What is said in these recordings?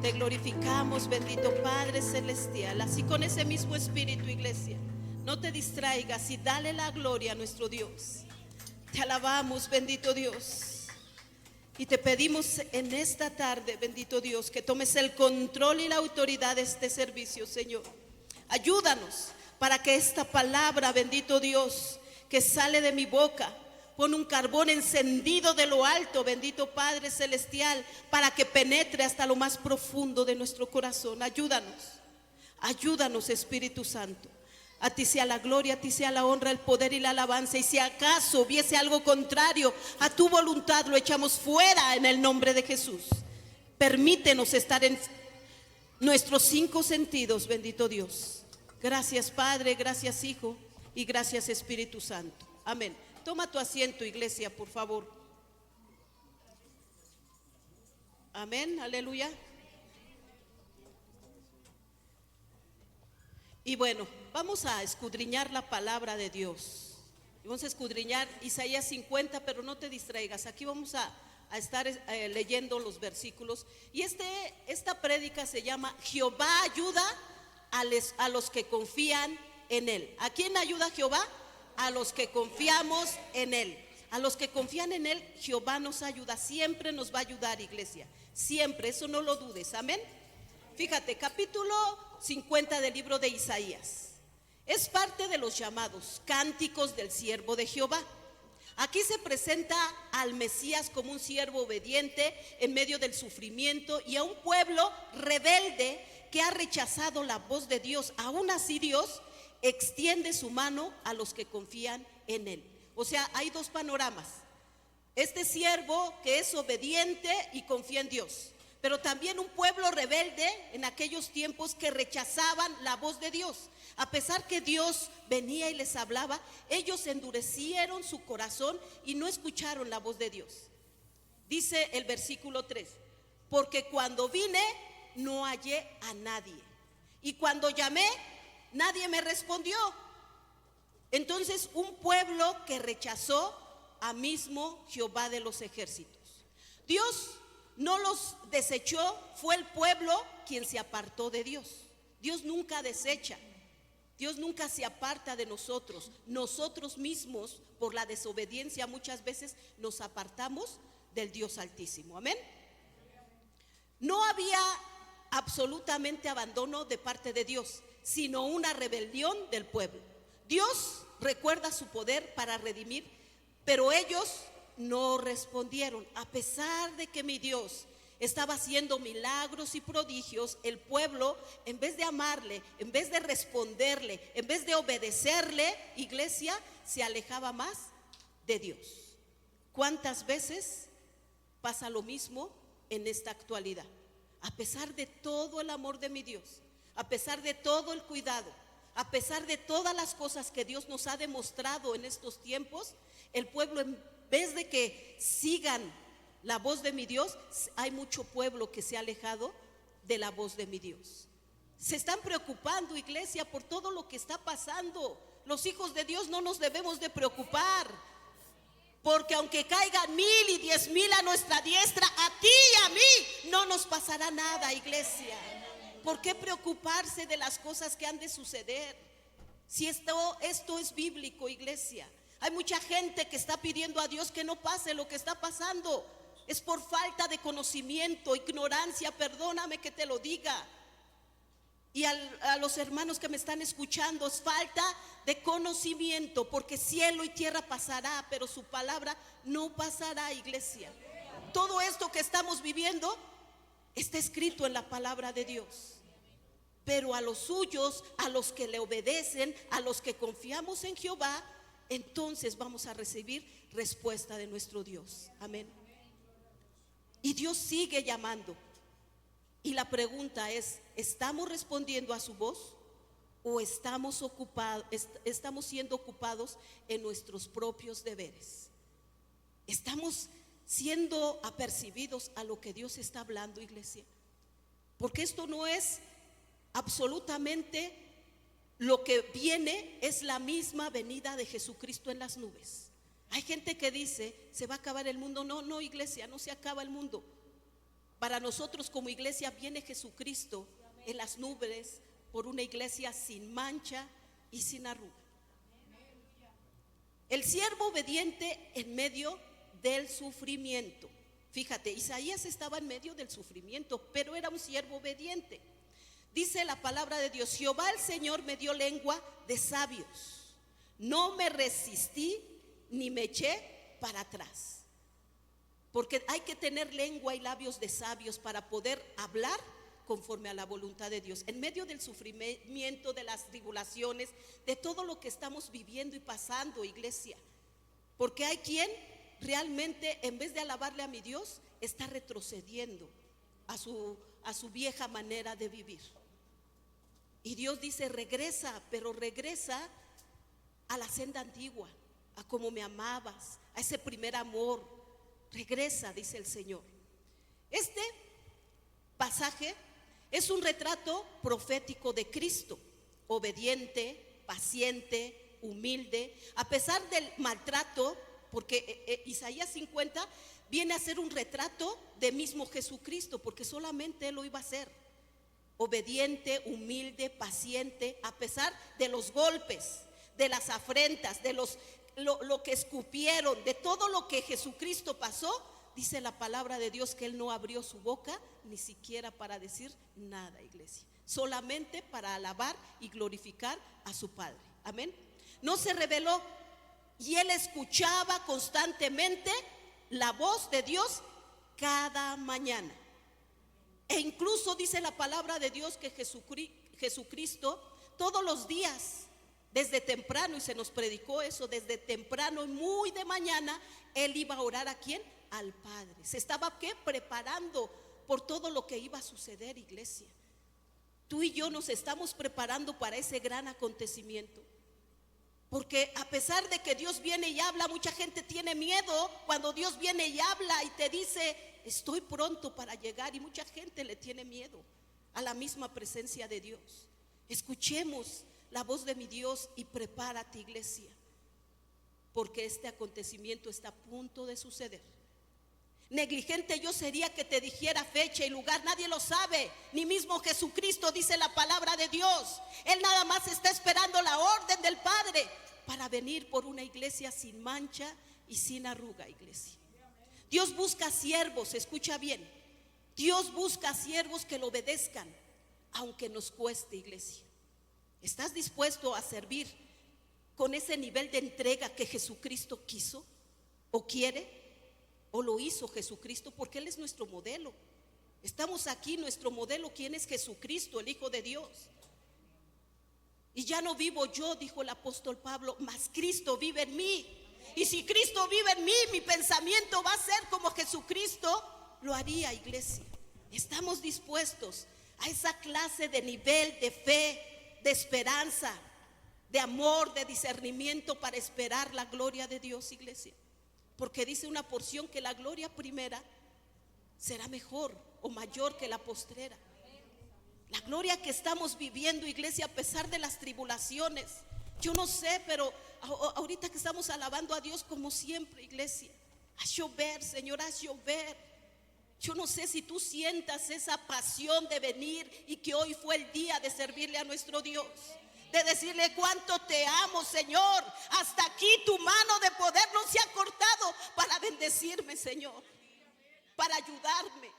Te glorificamos, bendito Padre Celestial. Así con ese mismo espíritu, iglesia, no te distraigas y dale la gloria a nuestro Dios. Te alabamos, bendito Dios. Y te pedimos en esta tarde, bendito Dios, que tomes el control y la autoridad de este servicio, Señor. Ayúdanos para que esta palabra, bendito Dios, que sale de mi boca, pon un carbón encendido de lo alto, bendito Padre Celestial, para que penetre hasta lo más profundo de nuestro corazón. Ayúdanos, Espíritu Santo. A ti sea la gloria, a ti sea la honra, el poder y la alabanza. Y si acaso hubiese algo contrario a tu voluntad, lo echamos fuera en el nombre de Jesús. Permítenos estar en nuestros 5 sentidos, bendito Dios. Gracias, Padre, gracias, Hijo, y gracias, Espíritu Santo. Amén. Toma tu asiento, iglesia, por favor. Amén, aleluya. Y bueno, vamos a escudriñar la palabra de Dios. Vamos a escudriñar Isaías 50, pero no te distraigas. Aquí vamos a estar leyendo los versículos. Y esta prédica se llama Jehová ayuda a los que confían en Él. ¿A quién ayuda Jehová? A los que confiamos en Él. A los que confían en Él, Jehová nos ayuda. Siempre nos va a ayudar, iglesia. Siempre, eso no lo dudes. Amén. Fíjate, capítulo 50 del libro de Isaías. Es parte de los llamados cánticos del siervo de Jehová. Aquí se presenta al Mesías como un siervo obediente en medio del sufrimiento y a un pueblo rebelde que ha rechazado la voz de Dios. Aún así, Dios extiende su mano a los que confían en Él. O sea, hay 2 panoramas. Este siervo que es obediente y confía en Dios, pero también un pueblo rebelde en aquellos tiempos que rechazaban la voz de Dios. A pesar que Dios venía y les hablaba, ellos endurecieron su corazón y no escucharon la voz de Dios. Dice el versículo 3: porque cuando vine no hallé a nadie, y cuando llamé nadie me respondió. Entonces, un pueblo que rechazó a mismo Jehová de los ejércitos. Dios no los desechó, fue el pueblo quien se apartó de Dios. Dios nunca desecha, Dios nunca se aparta de nosotros. Nosotros mismos, por la desobediencia, muchas veces nos apartamos del Dios Altísimo. Amén. No había absolutamente abandono de parte de Dios, sino una rebelión del pueblo. Dios recuerda su poder para redimir, pero ellos no respondieron. A pesar de que mi Dios estaba haciendo milagros y prodigios, el pueblo, en vez de amarle, en vez de responderle, en vez de obedecerle, iglesia, se alejaba más de Dios. ¿Cuántas veces pasa lo mismo en esta actualidad? A pesar de todo el amor de mi Dios, a pesar de todo el cuidado, a pesar de todas las cosas que Dios nos ha demostrado en estos tiempos, el pueblo, en vez de que sigan la voz de mi Dios, hay mucho pueblo que se ha alejado de la voz de mi Dios. Se están preocupando, iglesia, por todo lo que está pasando. Los hijos de Dios no nos debemos de preocupar, porque aunque caigan 1000 y 10,000 a nuestra diestra, a ti y a mí no nos pasará nada, iglesia. ¿Por qué preocuparse de las cosas que han de suceder? Si esto es bíblico, iglesia. Hay mucha gente que está pidiendo a Dios que no pase lo que está pasando. Es por falta de conocimiento, ignorancia, perdóname que te lo diga. Y a los hermanos que me están escuchando, es falta de conocimiento, porque cielo y tierra pasará, pero su palabra no pasará, iglesia. Todo esto que estamos viviendo está escrito en la palabra de Dios. Pero a los suyos, a los que le obedecen, a los que confiamos en Jehová, entonces vamos a recibir respuesta de nuestro Dios. Amén. Y Dios sigue llamando. Y la pregunta es, ¿estamos respondiendo a su voz? ¿O estamos siendo ocupados en nuestros propios deberes? ¿Estamos siendo apercibidos a lo que Dios está hablando, iglesia? Porque esto no es absolutamente lo que viene, es la misma venida de Jesucristo en las nubes. Hay gente que dice, se va a acabar el mundo. No, iglesia, no se acaba el mundo. Para nosotros como iglesia viene Jesucristo en las nubes por una iglesia sin mancha y sin arruga. El siervo obediente en medio del sufrimiento. Fíjate, Isaías estaba en medio del sufrimiento, pero era un siervo obediente. Dice la palabra de Dios: Jehová el Señor me dio lengua de sabios, no me resistí ni me eché para atrás. Porque hay que tener lengua y labios de sabios para poder hablar conforme a la voluntad de Dios. En medio del sufrimiento, de las tribulaciones, de todo lo que estamos viviendo y pasando, iglesia. Porque hay quien realmente, en vez de alabarle a mi Dios, está retrocediendo a su vieja manera de vivir. Y Dios dice: regresa, pero regresa a la senda antigua, a como me amabas, a ese primer amor. Regresa, dice el Señor. Este pasaje es un retrato profético de Cristo, obediente, paciente, humilde, a pesar del maltrato, porque Isaías 50 viene a ser un retrato de mismo Jesucristo, porque solamente Él lo iba a hacer. Obediente, humilde, paciente, a pesar de los golpes, de las afrentas, de lo que escupieron, de todo lo que Jesucristo pasó. Dice la palabra de Dios que Él no abrió su boca ni siquiera para decir nada, iglesia, solamente para alabar y glorificar a su Padre. Amén. No se rebeló, y Él escuchaba constantemente la voz de Dios cada mañana. E incluso dice la palabra de Dios que Jesucristo todos los días, desde temprano, y se nos predicó eso, desde temprano y muy de mañana, Él iba a orar. ¿A quién? Al Padre. Se estaba ¿qué? Preparando por todo lo que iba a suceder, iglesia. Tú y yo nos estamos preparando para ese gran acontecimiento. Porque a pesar de que Dios viene y habla, mucha gente tiene miedo cuando Dios viene y habla y te dice: estoy pronto para llegar, y mucha gente le tiene miedo a la misma presencia de Dios. Escuchemos la voz de mi Dios y prepárate, iglesia, porque este acontecimiento está a punto de suceder. Negligente yo sería que te dijera fecha y lugar, nadie lo sabe, ni mismo Jesucristo, dice la palabra de Dios. Él nada más está esperando la orden del Padre para venir por una iglesia sin mancha y sin arruga, iglesia. Dios busca siervos, escucha bien, Dios busca siervos que lo obedezcan, aunque nos cueste, iglesia. ¿Estás dispuesto a servir con ese nivel de entrega que Jesucristo quiso o quiere? ¿O lo hizo Jesucristo? Porque Él es nuestro modelo. Estamos aquí, nuestro modelo, ¿quién es? Jesucristo, el Hijo de Dios. Y ya no vivo yo, dijo el apóstol Pablo, mas Cristo vive en mí. Y si Cristo vive en mí, mi pensamiento va a ser como Jesucristo lo haría, iglesia. Estamos dispuestos a esa clase de nivel de fe, de esperanza, de amor, de discernimiento para esperar la gloria de Dios, iglesia. Porque dice una porción que la gloria primera será mejor o mayor que la postrera. La gloria que estamos viviendo, iglesia, a pesar de las tribulaciones. Yo no sé, pero ahorita que estamos alabando a Dios como siempre, iglesia, haz llover, Señor, haz llover. Yo no sé si tú sientas esa pasión de venir y que hoy fue el día de servirle a nuestro Dios, de decirle cuánto te amo, Señor. Hasta aquí tu mano de poder no se ha cortado para bendecirme, Señor, para ayudarme,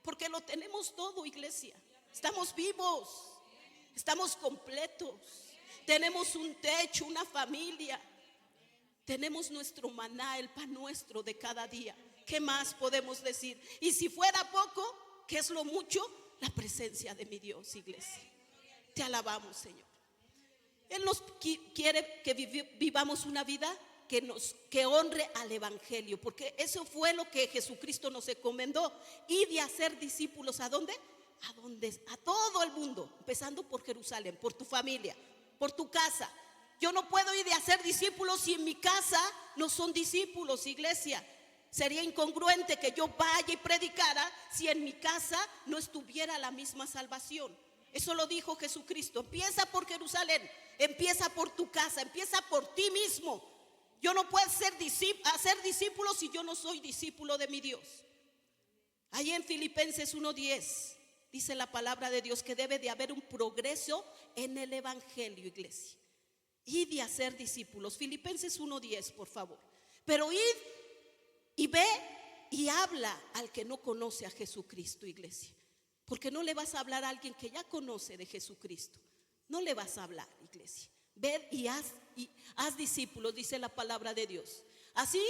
porque lo tenemos todo, iglesia. Estamos vivos, estamos completos, tenemos un techo, una familia, tenemos nuestro maná, el pan nuestro de cada día. ¿Qué más podemos decir? Y si fuera poco, ¿qué es lo mucho? La presencia de mi Dios, iglesia. Te alabamos, Señor. Él nos quiere que vivamos una vida que honre al Evangelio, porque eso fue lo que Jesucristo nos encomendó, y de hacer discípulos. ¿A dónde? A todo el mundo, empezando por Jerusalén, por tu familia, por tu casa. Yo no puedo ir de hacer discípulos si en mi casa no son discípulos, iglesia. Sería incongruente que yo vaya y predicara si en mi casa no estuviera la misma salvación. Eso lo dijo Jesucristo. Empieza por Jerusalén, empieza por tu casa, empieza por ti mismo. Yo no puedo hacer discípulos si yo no soy discípulo de mi Dios. Ahí en Filipenses 1:10 dice la palabra de Dios que debe de haber un progreso en el evangelio, iglesia. Id y hacer discípulos. Filipenses 1:10, por favor. Pero id y ve y habla al que no conoce a Jesucristo, iglesia. Porque no le vas a hablar a alguien que ya conoce de Jesucristo. No le vas a hablar, iglesia. Ved y haz discípulos, dice la palabra de Dios. Así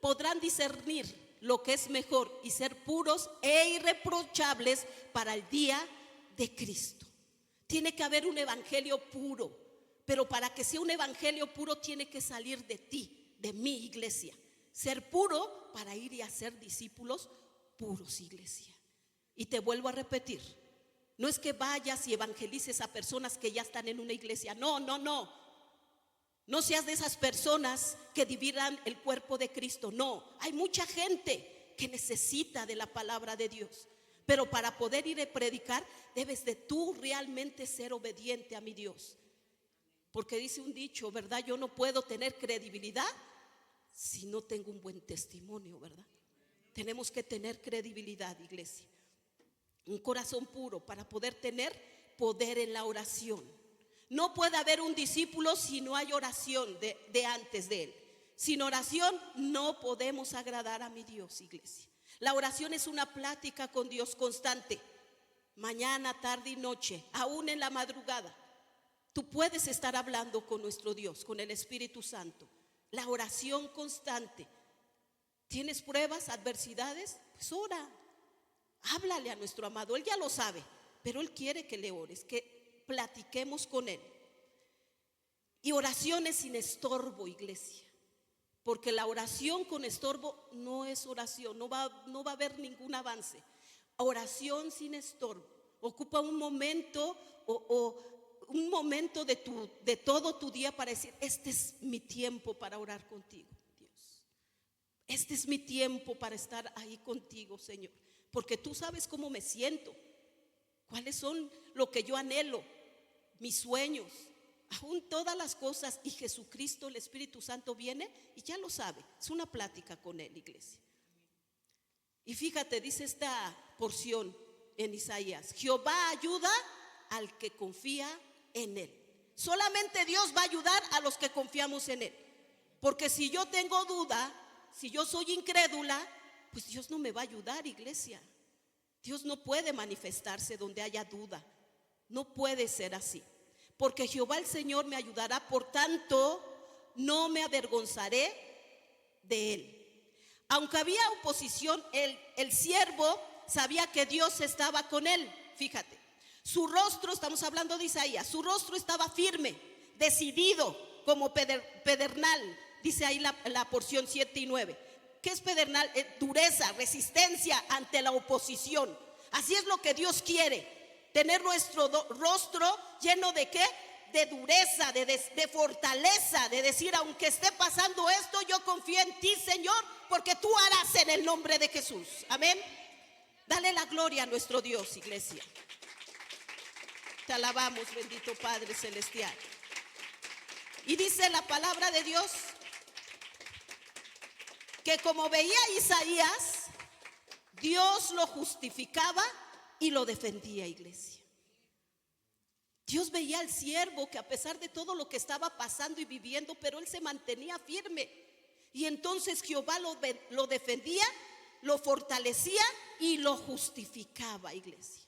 podrán discernir lo que es mejor y ser puros e irreprochables para el día de Cristo. Tiene que haber un evangelio puro, pero para que sea un evangelio puro tiene que salir de ti, de mi iglesia. Ser puro para ir y hacer discípulos puros, iglesia. Y te vuelvo a repetir, no es que vayas y evangelices a personas que ya están en una iglesia. No. No seas de esas personas que dividan el cuerpo de Cristo. No, hay mucha gente que necesita de la palabra de Dios. Pero para poder ir a predicar, debes de tú realmente ser obediente a mi Dios. Porque dice un dicho, ¿verdad? Yo no puedo tener credibilidad si no tengo un buen testimonio, ¿verdad? Tenemos que tener credibilidad, iglesia. Un corazón puro para poder tener poder en la oración. No puede haber un discípulo si no hay oración de antes de él. Sin oración no podemos agradar a mi Dios, iglesia. La oración es una plática con Dios constante. Mañana, tarde y noche, aún en la madrugada. Tú puedes estar hablando con nuestro Dios, con el Espíritu Santo. La oración constante. ¿Tienes pruebas, adversidades? Pues ora. Háblale a nuestro amado. Él ya lo sabe, pero Él quiere que le ores, que platiquemos con Él. Y oraciones sin estorbo, iglesia. Porque la oración con estorbo no es oración, no va a haber ningún avance. Oración sin estorbo ocupa un momento un momento de todo tu día para decir: este es mi tiempo para orar contigo, Dios. Este es mi tiempo para estar ahí contigo, Señor. Porque tú sabes cómo me siento, cuáles son lo que yo anhelo, mis sueños, aún todas las cosas. Y Jesucristo, el Espíritu Santo, viene y ya lo sabe. Es una plática con Él, iglesia. Y fíjate, dice esta porción en Isaías: Jehová ayuda al que confía en Él. Solamente Dios va a ayudar a los que confiamos en Él. Porque si yo tengo duda, si yo soy incrédula, pues Dios no me va a ayudar, iglesia. Dios no puede manifestarse donde haya duda. No puede ser así. Porque Jehová el Señor me ayudará, por tanto no me avergonzaré de Él. Aunque había oposición, el siervo sabía que Dios estaba con él. Fíjate, su rostro, estamos hablando de Isaías, su rostro estaba firme, decidido como pedernal. Dice ahí la porción 7 y 9. ¿Qué es pedernal? Dureza, resistencia ante la oposición. Así es lo que Dios quiere. Tener nuestro rostro lleno de ¿qué? De dureza, de fortaleza, de decir: aunque esté pasando esto, yo confío en ti, Señor, porque tú harás en el nombre de Jesús. Amén. Dale la gloria a nuestro Dios, iglesia. Te alabamos, bendito Padre Celestial. Y dice la palabra de Dios que como veía Isaías, Dios lo justificaba y lo defendía, iglesia. Dios veía al siervo que a pesar de todo lo que estaba pasando y viviendo, pero él se mantenía firme. Y entonces Jehová lo defendía, lo fortalecía y lo justificaba, iglesia.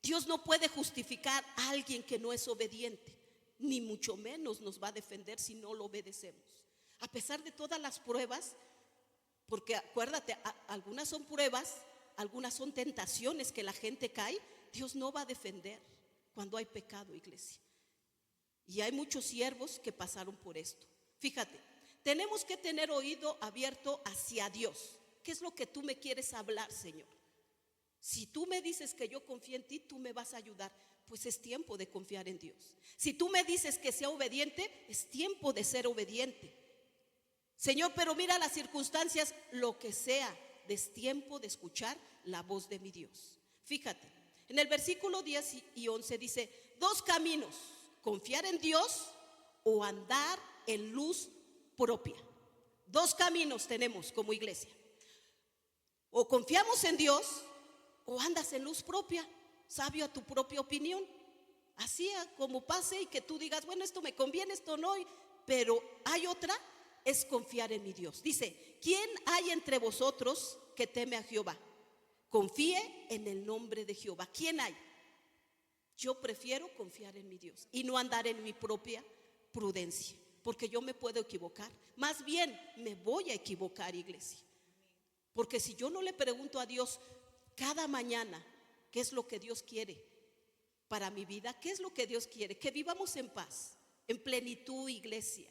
Dios no puede justificar a alguien que no es obediente, ni mucho menos nos va a defender si no lo obedecemos. A pesar de todas las pruebas, porque acuérdate, algunas son pruebas, algunas son tentaciones que la gente cae. Dios no va a defender cuando hay pecado, iglesia. Y hay muchos siervos que pasaron por esto. Fíjate, tenemos que tener oído abierto hacia Dios. ¿Qué es lo que tú me quieres hablar, Señor? Si tú me dices que yo confío en ti, tú me vas a ayudar. Pues es tiempo de confiar en Dios. Si tú me dices que sea obediente, es tiempo de ser obediente. Señor, pero mira las circunstancias, lo que sea, es tiempo de escuchar la voz de mi Dios. Fíjate, en el versículo 10 y 11 dice: dos caminos, confiar en Dios o andar en luz propia. Dos caminos tenemos como iglesia. O confiamos en Dios o andas en luz propia, sabio a tu propia opinión. Así como pase y que tú digas, bueno, esto me conviene, esto no. Pero hay otra, es confiar en mi Dios. Dice, ¿quién hay entre vosotros que teme a Jehová? Confíe en el nombre de Jehová. ¿Quién hay? Yo prefiero confiar en mi Dios y no andar en mi propia prudencia, porque yo me puedo equivocar. Más bien me voy a equivocar, iglesia. Porque si yo no le pregunto a Dios cada mañana qué es lo que Dios quiere para mi vida, qué es lo que Dios quiere, que vivamos en paz, en plenitud, iglesia.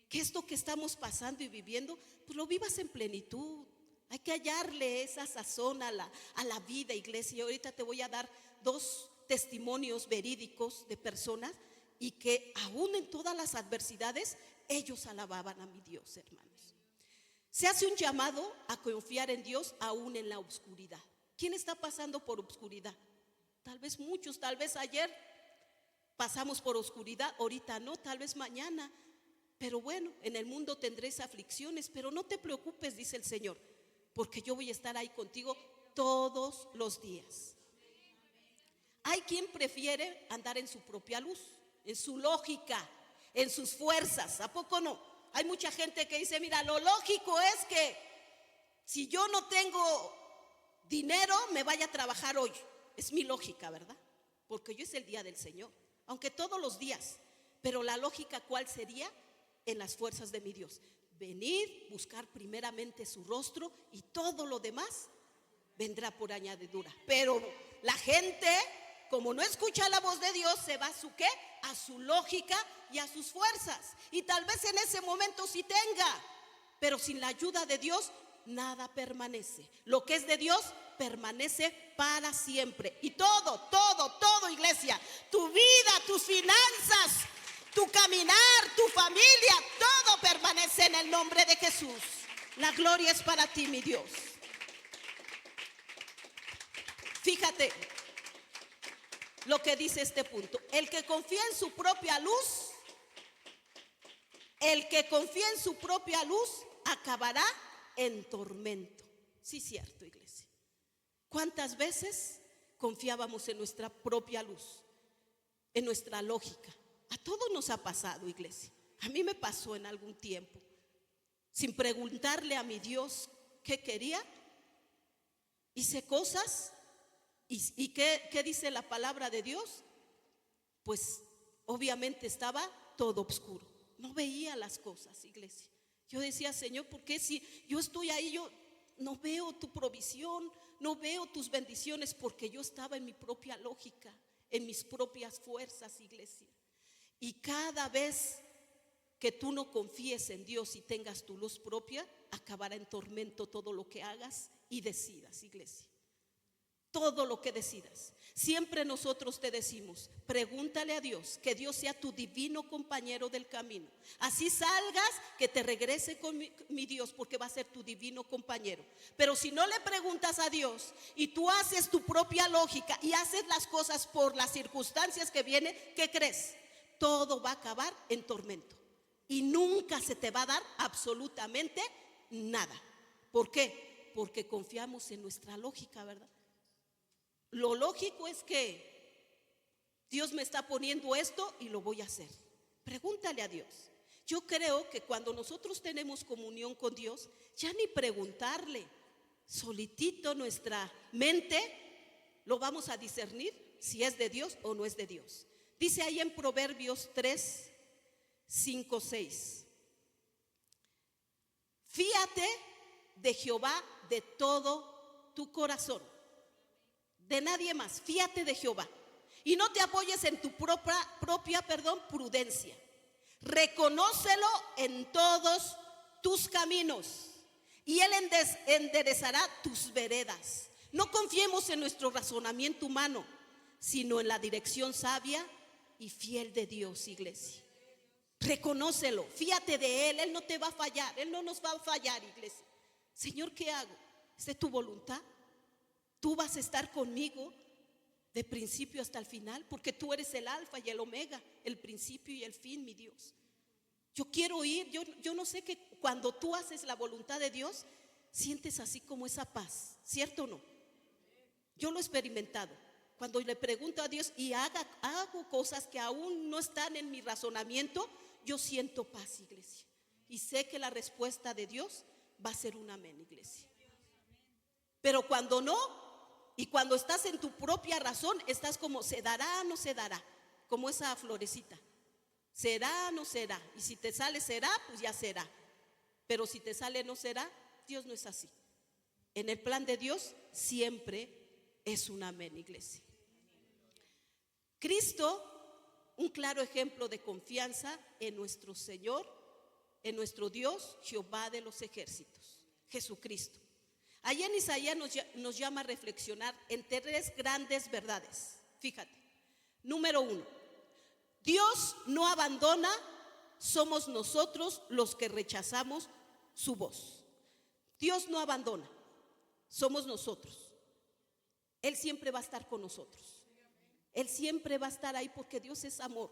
Que esto que estamos pasando y viviendo, pues lo vivas en plenitud. Hay que hallarle esa sazón a la vida, iglesia. Y ahorita te voy a dar 2 testimonios verídicos de personas y que aún en todas las adversidades ellos alababan a mi Dios, hermanos. Se hace un llamado a confiar en Dios aún en la oscuridad. ¿Quién está pasando por oscuridad? Tal vez muchos, tal vez ayer pasamos por oscuridad, ahorita no, tal vez mañana. Pero bueno, en el mundo tendréis aflicciones, pero no te preocupes, dice el Señor, porque yo voy a estar ahí contigo todos los días. Hay quien prefiere andar en su propia luz, en su lógica, en sus fuerzas. ¿A poco no? Hay mucha gente que dice, mira, lo lógico es que si yo no tengo dinero, me vaya a trabajar hoy. Es mi lógica, ¿verdad? Porque hoy es el día del Señor, aunque todos los días. Pero la lógica, ¿cuál sería? En las fuerzas de mi Dios. Venir, buscar primeramente su rostro y todo lo demás vendrá por añadidura. Pero la gente, como no escucha la voz de Dios, se va a su ¿qué? A su lógica y a sus fuerzas. Y tal vez en ese momento sí tenga, pero sin la ayuda de Dios nada permanece. Lo que es de Dios permanece para siempre. Y todo, iglesia, tu vida, tus finanzas, tu caminar, tu familia, todo permanece en el nombre de Jesús. La gloria es para ti, mi Dios. Fíjate lo que dice este punto. El que confía en su propia luz, acabará en tormento. Sí, cierto, iglesia. ¿Cuántas veces confiábamos en nuestra propia luz, en nuestra lógica? A todos nos ha pasado, iglesia. A mí me pasó en algún tiempo. Sin preguntarle a mi Dios qué quería, hice cosas. ¿Y qué dice la palabra de Dios? Pues obviamente estaba todo oscuro. No veía las cosas, iglesia. Yo decía, Señor, ¿por qué si yo estoy ahí, yo no veo tu provisión, no veo tus bendiciones? Porque yo estaba en mi propia lógica, en mis propias fuerzas, iglesia. Y cada vez que tú no confíes en Dios y tengas tu luz propia, acabará en tormento todo lo que hagas y decidas, iglesia. Todo lo que decidas. Siempre nosotros te decimos, pregúntale a Dios, que Dios sea tu divino compañero del camino. Así salgas, que te regrese con mi Dios, porque va a ser tu divino compañero. Pero si no le preguntas a Dios y tú haces tu propia lógica y haces las cosas por las circunstancias que vienen, ¿qué crees? Todo va a acabar en tormento y nunca se te va a dar absolutamente nada. ¿Por qué? Porque confiamos en nuestra lógica, ¿verdad? Lo lógico es que Dios me está poniendo esto y lo voy a hacer. Pregúntale a Dios. Yo creo que cuando nosotros tenemos comunión con Dios, ya ni preguntarle, solitito nuestra mente lo vamos a discernir si es de Dios o no es de Dios. Dice ahí en Proverbios 3, 5, 6. Fíate de Jehová de todo tu corazón, de nadie más. Fíate de Jehová y no te apoyes en tu propia prudencia. Reconócelo en todos tus caminos y Él enderezará tus veredas. No confiemos en nuestro razonamiento humano, sino en la dirección sabia y fiel de Dios, iglesia. Reconócelo, fíate de Él, Él no te va a fallar, Él no nos va a fallar, iglesia. Señor, ¿qué hago? ¿Es de tu voluntad? ¿Tú vas a estar conmigo de principio hasta el final? Porque tú eres el alfa y el omega, el principio y el fin, mi Dios. Yo quiero ir, yo no sé que cuando tú haces la voluntad de Dios, sientes así como esa paz, ¿cierto o no? Yo lo he experimentado. Cuando le pregunto a Dios y hago cosas que aún no están en mi razonamiento, yo siento paz, iglesia. Y sé que la respuesta de Dios va a ser un amén, iglesia. Pero cuando no, y cuando estás en tu propia razón, estás como, ¿se dará o no se dará? Como esa florecita. ¿Será o no será? Y si te sale será, pues ya será. Pero si te sale no será, Dios no es así. En el plan de Dios siempre es un amén, iglesia. Cristo, un claro ejemplo de confianza en nuestro Señor, en nuestro Dios, Jehová de los ejércitos, Jesucristo. Allí en Isaías nos llama a reflexionar en 3 grandes verdades. Fíjate, número 1, Dios no abandona, somos nosotros los que rechazamos su voz. Dios no abandona, somos nosotros. Él siempre va a estar con nosotros. Él siempre va a estar ahí porque Dios es amor.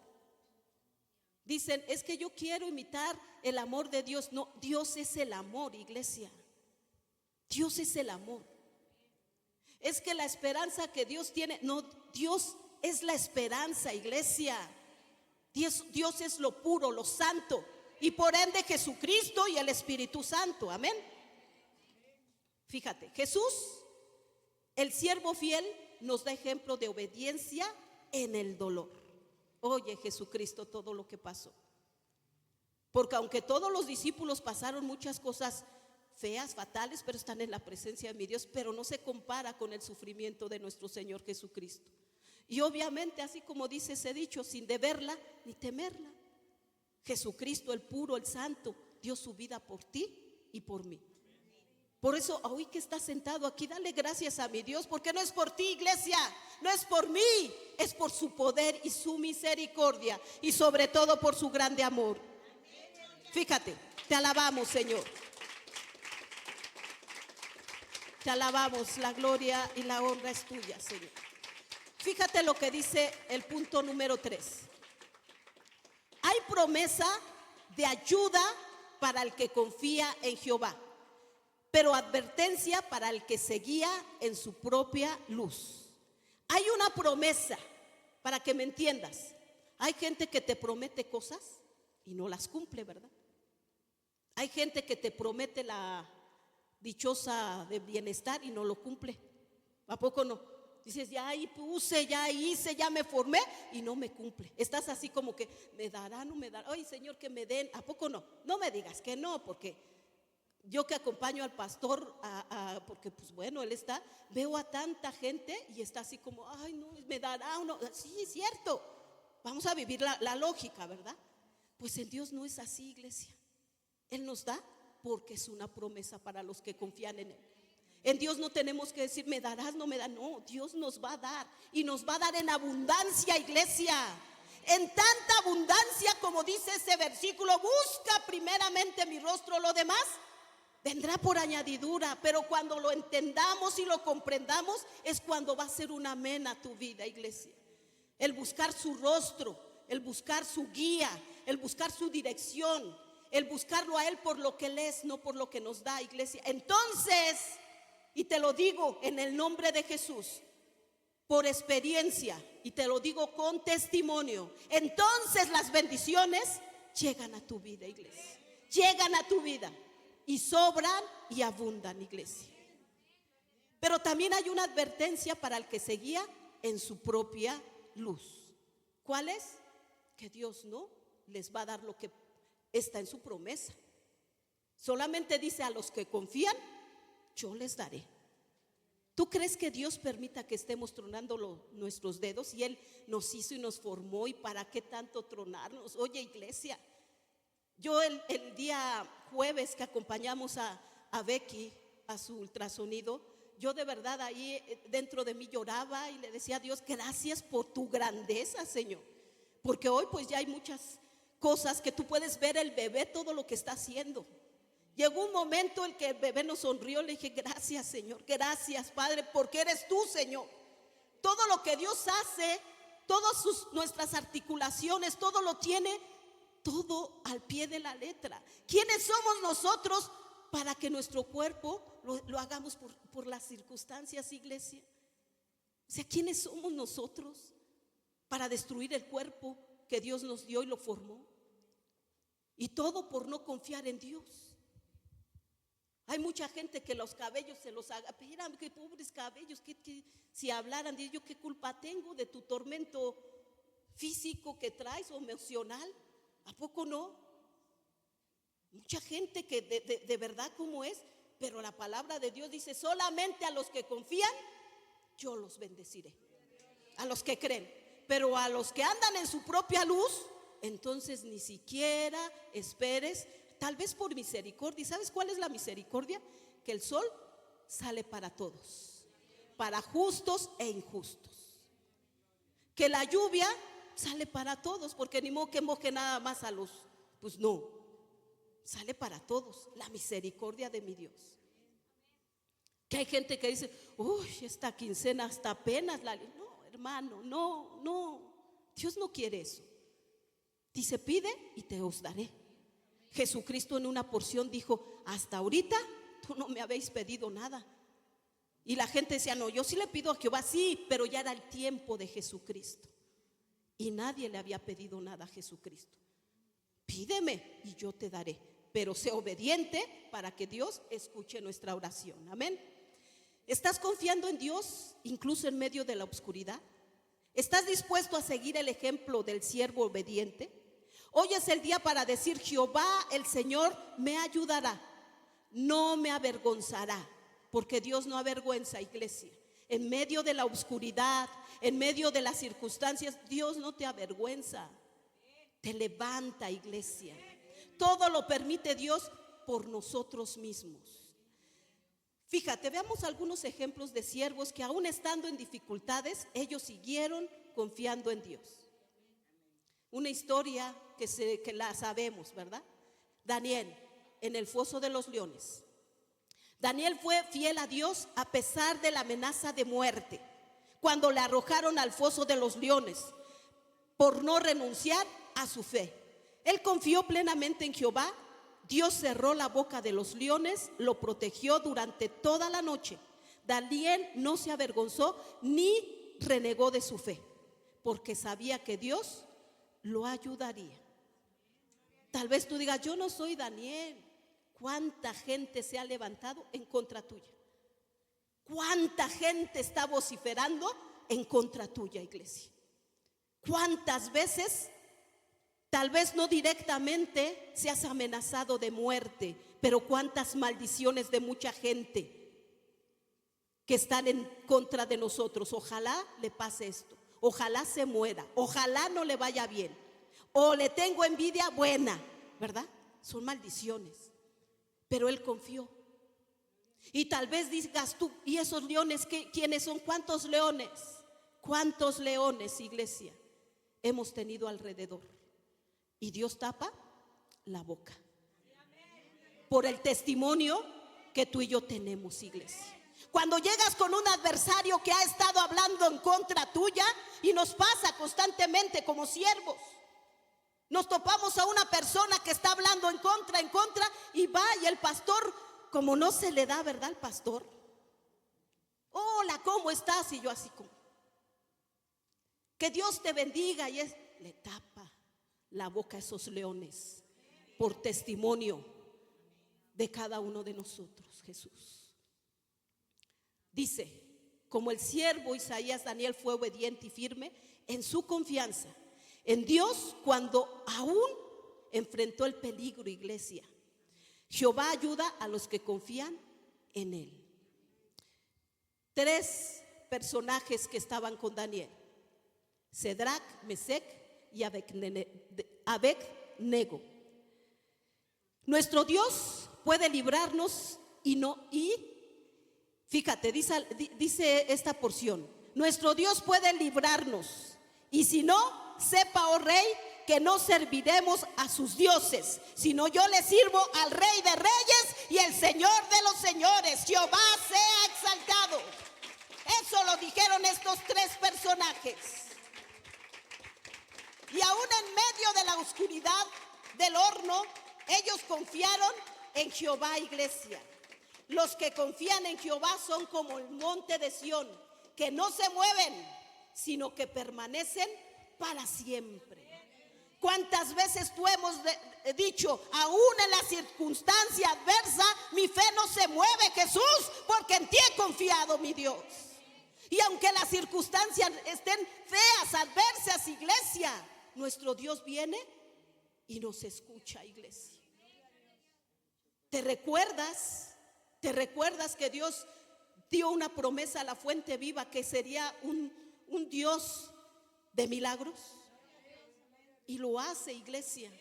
Dicen, es que yo quiero imitar el amor de Dios. No, Dios es el amor, iglesia. Dios es el amor. Es que la esperanza que Dios tiene, no, Dios es la esperanza, iglesia. Dios es lo puro, lo santo, y por ende Jesucristo y el Espíritu Santo, amén. Fíjate, Jesús, el siervo fiel, nos da ejemplo de obediencia en el dolor. Oye, Jesucristo, todo lo que pasó. Porque aunque todos los discípulos pasaron muchas cosas feas, fatales, pero están en la presencia de mi Dios, pero no se compara con el sufrimiento de nuestro Señor Jesucristo. Y obviamente, así como dice ese dicho, sin deberla ni temerla, Jesucristo, el puro, el santo, dio su vida por ti y por mí. Por eso hoy que estás sentado aquí, dale gracias a mi Dios, porque no es por ti, iglesia, no es por mí, es por su poder y su misericordia, y sobre todo por su grande amor. Fíjate, te alabamos, Señor. Te alabamos, la gloria y la honra es tuya, Señor. Fíjate lo que dice el punto número 3. Hay promesa de ayuda para el que confía en Jehová, pero advertencia para el que se guía en su propia luz. Hay una promesa, para que me entiendas. Hay gente que te promete cosas y no las cumple, ¿verdad? Hay gente que te promete la dichosa de bienestar y no lo cumple. ¿A poco no? Dices, ya ahí puse, ya hice, ya me formé y no me cumple. Estás así como que, ¿me dará, no me dará? Ay, Señor, que me den. ¿A poco no? No me digas que no, porque yo que acompaño al pastor, porque pues bueno, él está, veo a tanta gente y está así como, ay, no, me dará uno. Sí, es cierto. Vamos a vivir la lógica, ¿verdad? Pues en Dios no es así, iglesia. Él nos da porque es una promesa para los que confían en Él. En Dios no tenemos que decir, me darás, no me da. No, Dios nos va a dar, y nos va a dar en abundancia, iglesia. En tanta abundancia como dice ese versículo, busca primeramente mi rostro, lo demás vendrá por añadidura. Pero cuando lo entendamos y lo comprendamos, es cuando va a ser un amén a tu vida, iglesia. El buscar su rostro, el buscar su guía, el buscar su dirección, el buscarlo a Él por lo que Él es, no por lo que nos da, iglesia. Entonces, y te lo digo en el nombre de Jesús, por experiencia, y te lo digo con testimonio, entonces las bendiciones llegan a tu vida, iglesia. Llegan a tu vida y sobran y abundan, iglesia. Pero también hay una advertencia para el que se guía en su propia luz. ¿Cuál es? Que Dios no les va a dar lo que está en su promesa. Solamente dice, a los que confían, yo les daré. ¿Tú crees que Dios permita que estemos tronando nuestros dedos? Y Él nos hizo y nos formó, ¿y para qué tanto tronarnos? Oye, iglesia, yo el día jueves que acompañamos a Becky a su ultrasonido, yo de verdad ahí dentro de mí lloraba y le decía a Dios, gracias por tu grandeza, Señor. Porque hoy pues ya hay muchas cosas que tú puedes ver el bebé, todo lo que está haciendo. Llegó un momento en que el bebé nos sonrió, le dije, gracias, Señor, gracias, Padre, porque eres tú, Señor. Todo lo que Dios hace, todas nuestras articulaciones, todo lo tiene, todo al pie de la letra. ¿Quiénes somos nosotros para que nuestro cuerpo lo hagamos por las circunstancias, iglesia. O sea, ¿quiénes somos nosotros para destruir el cuerpo que Dios nos dio y lo formó? Y todo por no confiar en Dios. Hay mucha gente que los cabellos se los haga. Mira, qué pobres cabellos, que si hablaran de ellos, ¿qué culpa tengo de tu tormento físico que traes o emocional? ¿A poco no? Mucha gente que de verdad como es, pero la palabra de Dios dice: solamente a los que confían, yo los bendeciré. A los que creen. Pero a los que andan en su propia luz, entonces ni siquiera esperes, tal vez por misericordia. ¿Y sabes cuál es la misericordia? Que el sol sale para todos, para justos e injustos. Que la lluvia sale para todos, porque ni modo que moje nada más a los, pues no, sale para todos, la misericordia de mi Dios. Que hay gente que dice: uy, esta quincena hasta apenas la... No, hermano, no, Dios no quiere eso. Dice: pide y te os daré. Jesucristo en una porción dijo: hasta ahorita tú no me habéis pedido nada. Y la gente decía: no, yo sí le pido a Jehová. Sí, pero ya era el tiempo de Jesucristo y nadie le había pedido nada a Jesucristo. Pídeme y yo te daré, pero sé obediente para que Dios escuche nuestra oración. Amén. ¿Estás confiando en Dios incluso en medio de la oscuridad? ¿Estás dispuesto a seguir el ejemplo del siervo obediente? Hoy es el día para decir: Jehová el Señor me ayudará, no me avergonzará, porque Dios no avergüenza, iglesia. En medio de la oscuridad, en medio de las circunstancias, Dios no te avergüenza, te levanta, iglesia. Todo lo permite Dios por nosotros mismos. Fíjate, veamos algunos ejemplos de siervos que aún estando en dificultades, ellos siguieron confiando en Dios. Una historia que la sabemos, ¿verdad? Daniel en el foso de los leones. Daniel fue fiel a Dios a pesar de la amenaza de muerte cuando le arrojaron al foso de los leones por no renunciar a su fe. Él confió plenamente en Jehová. Dios cerró la boca de los leones, lo protegió durante toda la noche. Daniel no se avergonzó ni renegó de su fe, porque sabía que Dios lo ayudaría. Tal vez tú digas: yo no soy Daniel. ¿Cuánta gente se ha levantado en contra tuya? ¿Cuánta gente está vociferando en contra tuya, iglesia? ¿Cuántas veces, tal vez no directamente, seas amenazado de muerte, pero cuántas maldiciones de mucha gente que están en contra de nosotros? Ojalá le pase esto, ojalá se muera, ojalá no le vaya bien, o le tengo envidia buena, ¿verdad? Son maldiciones. Pero él confió. Y tal vez digas tú: ¿y esos leones quiénes son? ¿Cuántos leones? ¿Cuántos leones, iglesia, hemos tenido alrededor? Y Dios tapa la boca por el testimonio que tú y yo tenemos, iglesia. Cuando llegas con un adversario que ha estado hablando en contra tuya, y nos pasa constantemente como siervos, nos topamos a una persona que está hablando en contra, y va, y el pastor, como no se le da, ¿verdad? Al pastor: hola, ¿cómo estás? Y yo así como: que Dios te bendiga. Y le tapa la boca a esos leones por testimonio de cada uno de nosotros. Jesús dice: como el siervo Isaías, Daniel fue obediente y firme en su confianza en Dios cuando aún enfrentó el peligro, iglesia. Jehová ayuda a los que confían en él. 3 personajes que estaban con Daniel: Cedrac, Mesec y Abed-nego. Nuestro Dios puede librarnos fíjate, dice esta porción: nuestro Dios puede librarnos, y si no, sepa, oh rey, que no serviremos a sus dioses, sino yo le sirvo al Rey de Reyes y el Señor de los Señores. Jehová sea exaltado. Eso lo dijeron estos 3 personajes. Y aún en medio de la oscuridad del horno, ellos confiaron en Jehová, iglesia. Los que confían en Jehová son como el monte de Sión, que no se mueven, sino que permanecen para siempre. ¿Cuántas veces tú hemos dicho, aún en la circunstancia adversa, mi fe no se mueve, Jesús, porque en ti he confiado, mi Dios? Y aunque las circunstancias estén feas, adversas, iglesia, nuestro Dios viene y nos escucha, iglesia. ¿Te recuerdas? ¿Te recuerdas que Dios dio una promesa a la fuente viva que sería un Dios de milagros? Y lo hace, iglesia.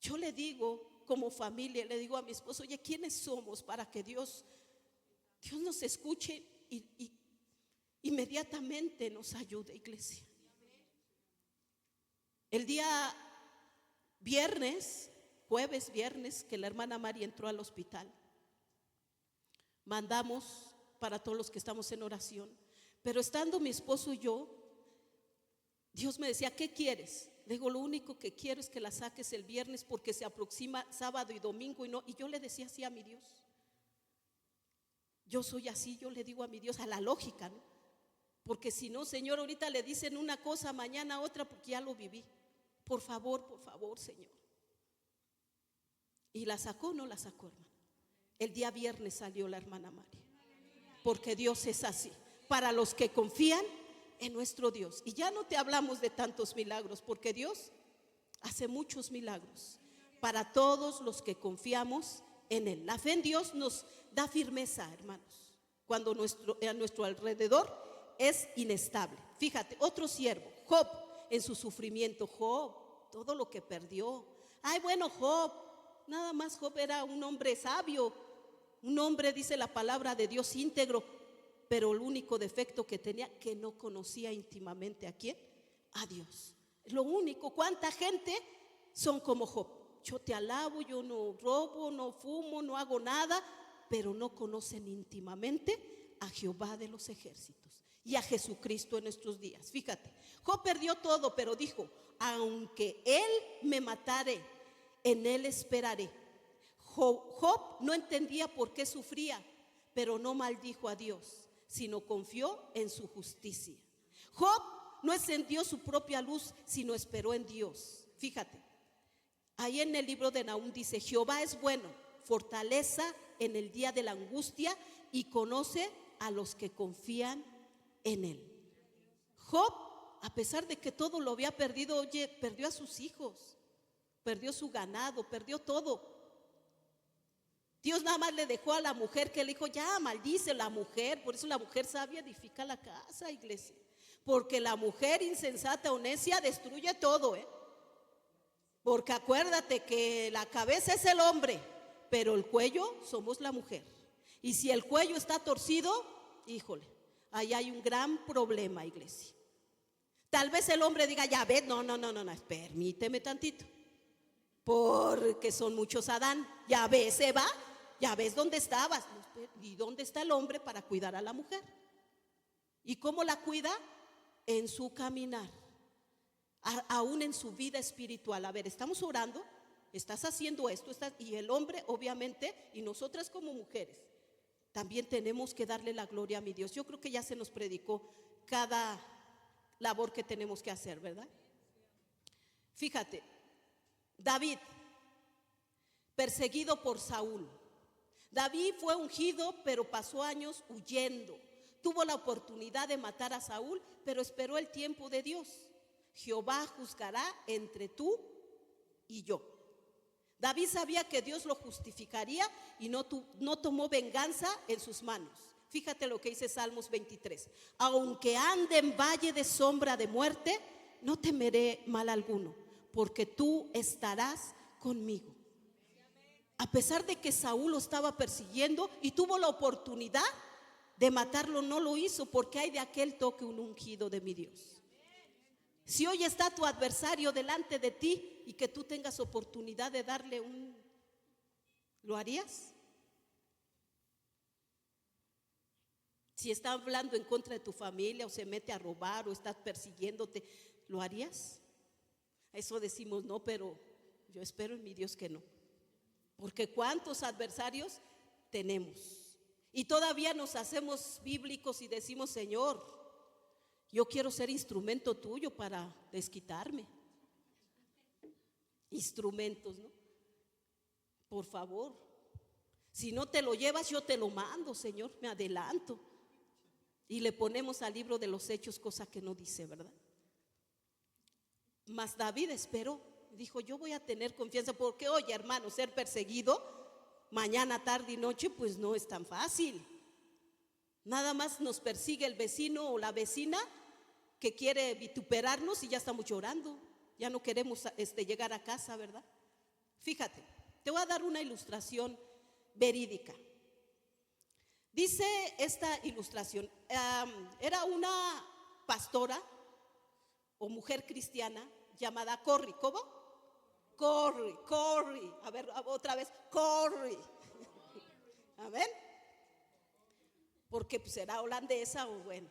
Yo le digo como familia, le digo a mi esposo, oye, ¿quiénes somos para que Dios nos escuche y inmediatamente nos ayude, iglesia? El día jueves, viernes, que la hermana María entró al hospital, mandamos para todos los que estamos en oración, pero estando mi esposo y yo, Dios me decía, ¿qué quieres? Le digo, lo único que quiero es que la saques el viernes porque se aproxima sábado y domingo y yo le decía así a mi Dios. Yo soy así, yo le digo a mi Dios, a la lógica, ¿no? Porque si no, Señor, ahorita le dicen una cosa, mañana otra, porque ya lo viví. Por favor, Señor. Y la sacó, no la sacó, hermano. El día viernes salió la hermana María. Porque Dios es así. Para los que confían en nuestro Dios. Y ya no te hablamos de tantos milagros, porque Dios hace muchos milagros para todos los que confiamos en Él. La fe en Dios nos da firmeza, hermanos, cuando a nuestro alrededor es inestable. Fíjate, otro siervo, Job, en su sufrimiento. Job, todo lo que perdió. Ay, bueno, Job, nada más Job era un hombre sabio, un hombre, dice la palabra de Dios, íntegro. Pero el único defecto que tenía, que no conocía íntimamente ¿a quién? A Dios. Lo único. ¿Cuánta gente son como Job? Yo te alabo, yo no robo, no fumo, no hago nada, pero no conocen íntimamente a Jehová de los ejércitos y a Jesucristo en nuestros días. Fíjate, Job perdió todo, pero dijo, aunque Él me matare, en Él esperaré. Job no entendía por qué sufría, pero no maldijo a Dios, sino confió en su justicia. Job no encendió su propia luz, sino esperó en Dios. Fíjate, ahí en el libro de Nahum dice, Jehová es bueno, fortaleza en el día de la angustia y conoce a los que confían en Él. Job, a pesar de que todo lo había perdido, oye, perdió a sus hijos, perdió su ganado, perdió todo. Dios nada más le dejó a la mujer que le dijo, ya maldice la mujer. Por eso la mujer sabia edifica la casa, iglesia. Porque la mujer insensata o necia destruye todo, Porque acuérdate que la cabeza es el hombre, pero el cuello somos la mujer. Y si el cuello está torcido, híjole, ahí hay un gran problema, iglesia. Tal vez el hombre diga, ya ves, no, permíteme tantito, porque son muchos Adán. Ya ves, Eva, ya ves dónde estabas. ¿Y dónde está el hombre para cuidar a la mujer? ¿Y cómo la cuida? En su caminar, aún en su vida espiritual. A ver, estamos orando, estás haciendo esto, y el hombre obviamente, y nosotras como mujeres también tenemos que darle la gloria a mi Dios. Yo creo que ya se nos predicó cada labor que tenemos que hacer, ¿verdad? Fíjate, David, perseguido por Saúl. David fue ungido, pero pasó años huyendo. Tuvo la oportunidad de matar a Saúl, pero esperó el tiempo de Dios. Jehová juzgará entre tú y yo. David sabía que Dios lo justificaría y no tomó venganza en sus manos. Fíjate lo que dice Salmos 23. Aunque ande en valle de sombra de muerte, no temeré mal alguno, porque tú estarás conmigo. A pesar de que Saúl lo estaba persiguiendo y tuvo la oportunidad de matarlo, no lo hizo, porque hay de aquel toque un ungido de mi Dios. Si hoy está tu adversario delante de ti y que tú tengas oportunidad de darle ¿lo harías? Si está hablando en contra de tu familia o se mete a robar o está persiguiéndote, ¿lo harías? Eso decimos no, pero yo espero en mi Dios que no. Porque cuántos adversarios tenemos. Y todavía nos hacemos bíblicos y decimos: Señor, yo quiero ser instrumento tuyo para desquitarme. Instrumentos, ¿no? Por favor, si no te lo llevas, yo te lo mando, Señor, me adelanto. Y le ponemos al libro de los Hechos cosa que no dice, ¿verdad? Mas David esperó, dijo: yo voy a tener confianza, porque oye, hermano, ser perseguido mañana, tarde y noche, pues no es tan fácil. Nada más nos persigue el vecino o la vecina que quiere vituperarnos y ya estamos llorando. Ya no queremos llegar a casa, ¿verdad? Fíjate, te voy a dar una ilustración verídica. Dice esta ilustración, era una pastora o mujer cristiana llamada Corrie. ¿Cómo? Corrie. A ver, otra vez, Corrie. Amén. Porque pues era holandesa o bueno.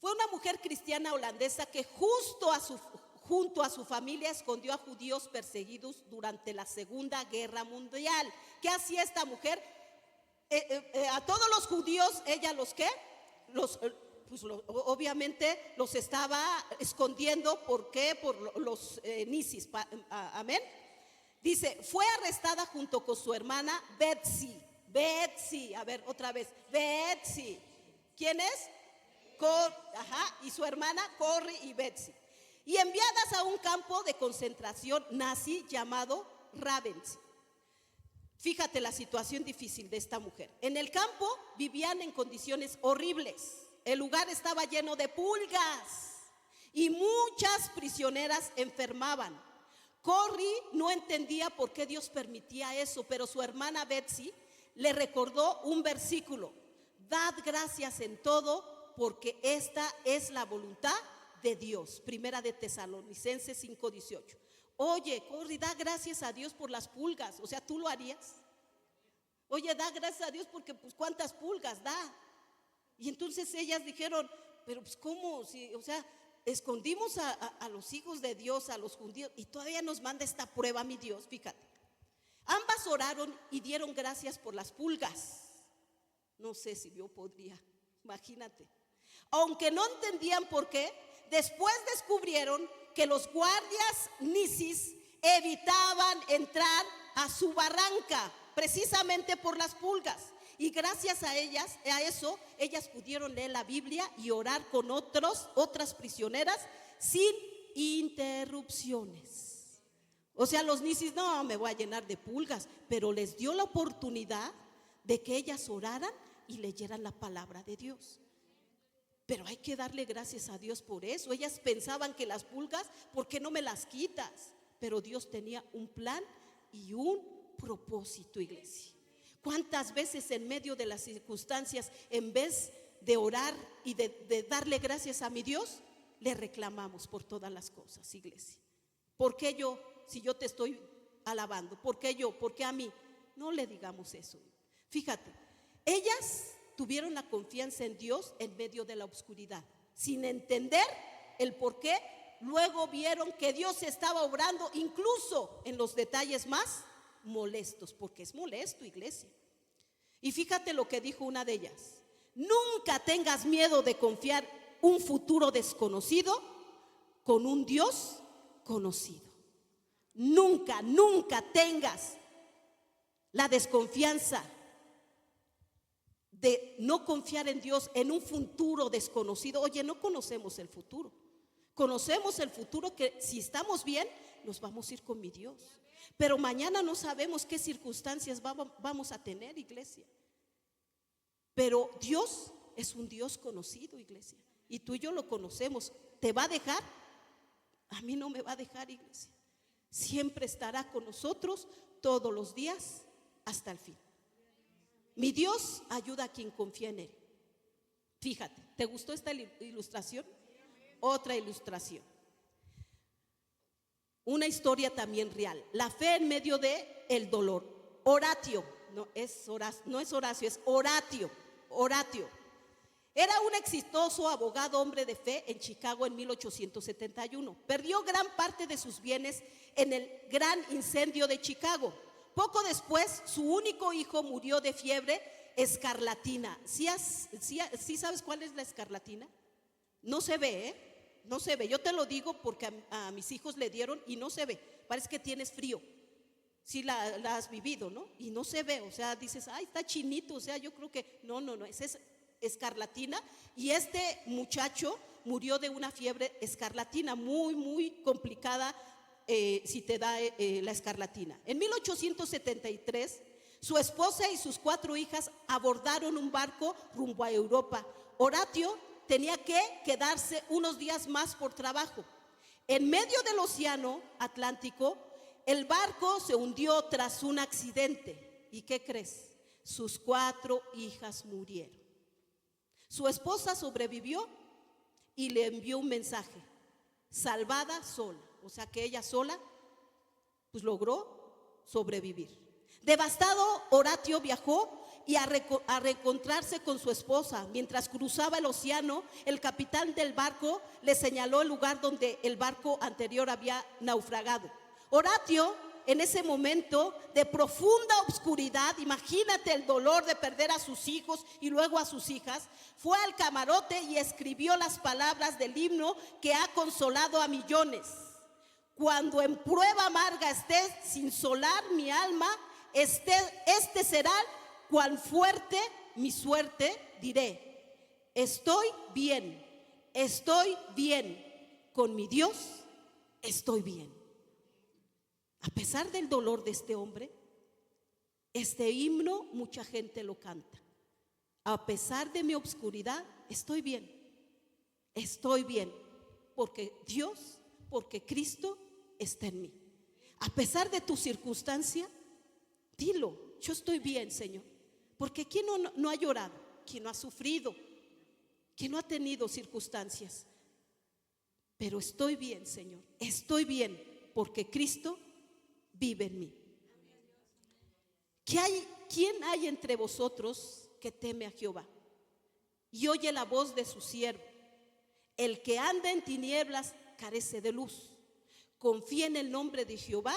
Fue una mujer cristiana holandesa que junto a su familia escondió a judíos perseguidos durante la Segunda Guerra Mundial. ¿Qué hacía esta mujer? A todos los judíos, ella obviamente los estaba escondiendo. ¿Por qué? Por los nazis. Amén. Dice, fue arrestada junto con su hermana Betsy, a ver otra vez, Betsy. ¿Quién es? Y su hermana Corrie y Betsy. Y enviadas a un campo de concentración nazi llamado Ravensbrück. Fíjate la situación difícil de esta mujer. En el campo vivían en condiciones horribles. El lugar estaba lleno de pulgas y muchas prisioneras enfermaban. Corrie no entendía por qué Dios permitía eso, pero su hermana Betsy le recordó un versículo: dad gracias en todo, porque esta es la voluntad de Dios. Primera de Tesalonicenses 5:18. Oye, Corrie, da gracias a Dios por las pulgas. O sea, ¿tú lo harías? Oye, da gracias a Dios porque pues cuántas pulgas da. Y entonces ellas dijeron, pero pues ¿cómo? Si, o sea, escondimos a los hijos de Dios, a los judíos, y todavía nos manda esta prueba, mi Dios. Fíjate, ambas oraron y dieron gracias por las pulgas. No sé si yo podría, imagínate. Aunque no entendían por qué, después descubrieron que los guardias nazis evitaban entrar a su barranca precisamente por las pulgas. Y gracias a eso, ellas pudieron leer la Biblia y orar con otras prisioneras sin interrupciones. O sea, los nazis, no, me voy a llenar de pulgas, pero les dio la oportunidad de que ellas oraran y leyeran la palabra de Dios. Pero hay que darle gracias a Dios por eso. Ellas pensaban que las pulgas, ¿por qué no me las quitas? Pero Dios tenía un plan y un propósito, iglesia. ¿Cuántas veces en medio de las circunstancias, en vez de orar y de darle gracias a mi Dios, le reclamamos por todas las cosas, iglesia? ¿Por qué yo, si yo te estoy alabando? ¿Por qué yo? ¿Por qué a mí? No le digamos eso. Fíjate, ellas tuvieron la confianza en Dios en medio de la oscuridad, sin entender el por qué. Luego vieron que Dios estaba obrando incluso en los detalles más molestos, porque es molesto, iglesia. Y fíjate lo que dijo una de ellas: nunca tengas miedo de confiar un futuro desconocido con un Dios conocido. Nunca tengas la desconfianza de no confiar en Dios en un futuro desconocido. Oye, no conocemos el futuro. Conocemos el futuro que si estamos bien, nos vamos a ir con mi Dios. Pero mañana no sabemos qué circunstancias vamos a tener, iglesia. Pero Dios es un Dios conocido, iglesia. Y tú y yo lo conocemos. ¿Te va a dejar? A mí no me va a dejar, iglesia. Siempre estará con nosotros todos los días hasta el fin. Mi Dios ayuda a quien confía en Él. Fíjate, ¿te gustó esta ilustración? Otra ilustración. Una historia también real. La fe en medio de el dolor. Horatio, no es Horacio, es Horatio. Era un exitoso abogado, hombre de fe en Chicago en 1871. Perdió gran parte de sus bienes en el gran incendio de Chicago. Poco después, su único hijo murió de fiebre escarlatina. ¿Sí sabes cuál es la escarlatina? No se ve, ¿eh? No se ve. Yo te lo digo porque a mis hijos le dieron y no se ve. Parece que tienes frío. Sí la has vivido, ¿no? Y no se ve, o sea, dices, ay, está chinito, o sea, yo creo que no, es escarlatina. Y este muchacho murió de una fiebre escarlatina muy, muy complicada si te da la escarlatina. En 1873, su esposa y sus 4 hijas abordaron un barco rumbo a Europa. Horatio tenía que quedarse unos días más por trabajo. En medio del océano Atlántico, el barco se hundió tras un accidente. ¿Y qué crees? Sus 4 hijas murieron. Su esposa sobrevivió y le envió un mensaje: salvada sola. O sea que ella sola pues logró sobrevivir. Devastado, Horatio viajó y a reencontrarse con su esposa. Mientras cruzaba el océano, el capitán del barco le señaló el lugar donde el barco anterior había naufragado. Horatio, en ese momento de profunda oscuridad, imagínate el dolor de perder a sus hijos y luego a sus hijas, fue al camarote y escribió las palabras del himno que ha consolado a millones. Cuando en prueba amarga esté sin solar mi alma, este será cuán fuerte mi suerte, diré: estoy bien, con mi Dios estoy bien. A pesar del dolor de este hombre, este himno mucha gente lo canta. A pesar de mi obscuridad, estoy bien, porque Dios, porque Cristo está en mí. A pesar de tu circunstancia, dilo: yo estoy bien, Señor. Porque ¿quién no ha llorado? ¿Quién no ha sufrido? ¿Quién no ha tenido circunstancias? Pero estoy bien, Señor, estoy bien, porque Cristo vive en mí. ¿Quién hay entre vosotros que teme a Jehová y oye la voz de su siervo? El que anda en tinieblas carece de luz. Confía en el nombre de Jehová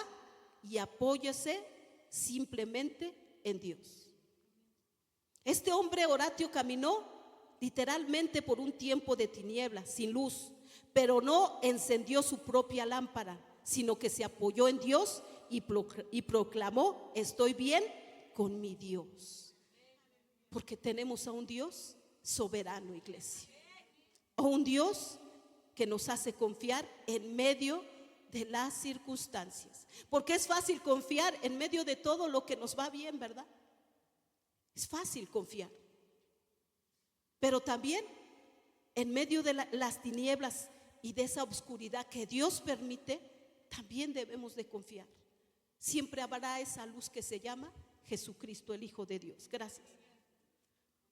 y apóyese simplemente en Dios. Este hombre, Horatio, caminó literalmente por un tiempo de tinieblas, sin luz, pero no encendió su propia lámpara, sino que se apoyó en Dios y proclamó: estoy bien con mi Dios. Porque tenemos a un Dios soberano, iglesia. A un Dios que nos hace confiar en medio de las circunstancias. Porque es fácil confiar en medio de todo lo que nos va bien, ¿verdad? Es fácil confiar. Pero también en medio de las tinieblas y de esa oscuridad que Dios permite, también debemos de confiar. Siempre habrá esa luz que se llama Jesucristo, el Hijo de Dios. Gracias.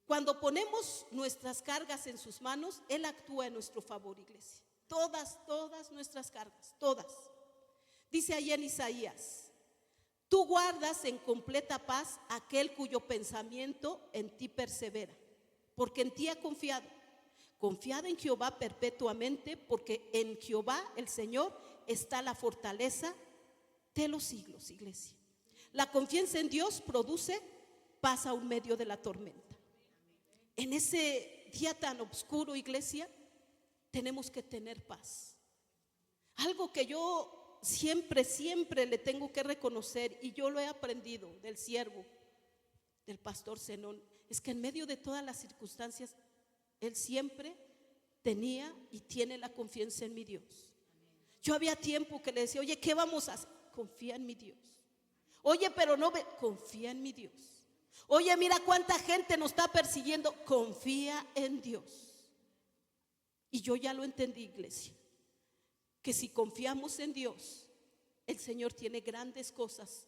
Cuando ponemos nuestras cargas en sus manos, Él actúa en nuestro favor, iglesia. Todas nuestras cargas, todas. Dice ahí en Isaías: tú guardas en completa paz aquel cuyo pensamiento en ti persevera, porque en ti ha confiado. Confiad en Jehová perpetuamente, porque en Jehová el Señor está la fortaleza de los siglos, iglesia. La confianza en Dios produce paz aún medio de la tormenta. En ese día tan oscuro, iglesia, tenemos que tener paz. Algo que yo siempre le tengo que reconocer, y yo lo he aprendido del siervo, del pastor Zenón, es que en medio de todas las circunstancias, él siempre tenía y tiene la confianza en mi Dios. Yo había tiempo que le decía: oye, ¿qué vamos a hacer? Confía en mi Dios. Oye, pero no ve, confía en mi Dios. Oye, mira cuánta gente nos está persiguiendo, confía en Dios. Y yo ya lo entendí, iglesia, que si confiamos en Dios, el Señor tiene grandes cosas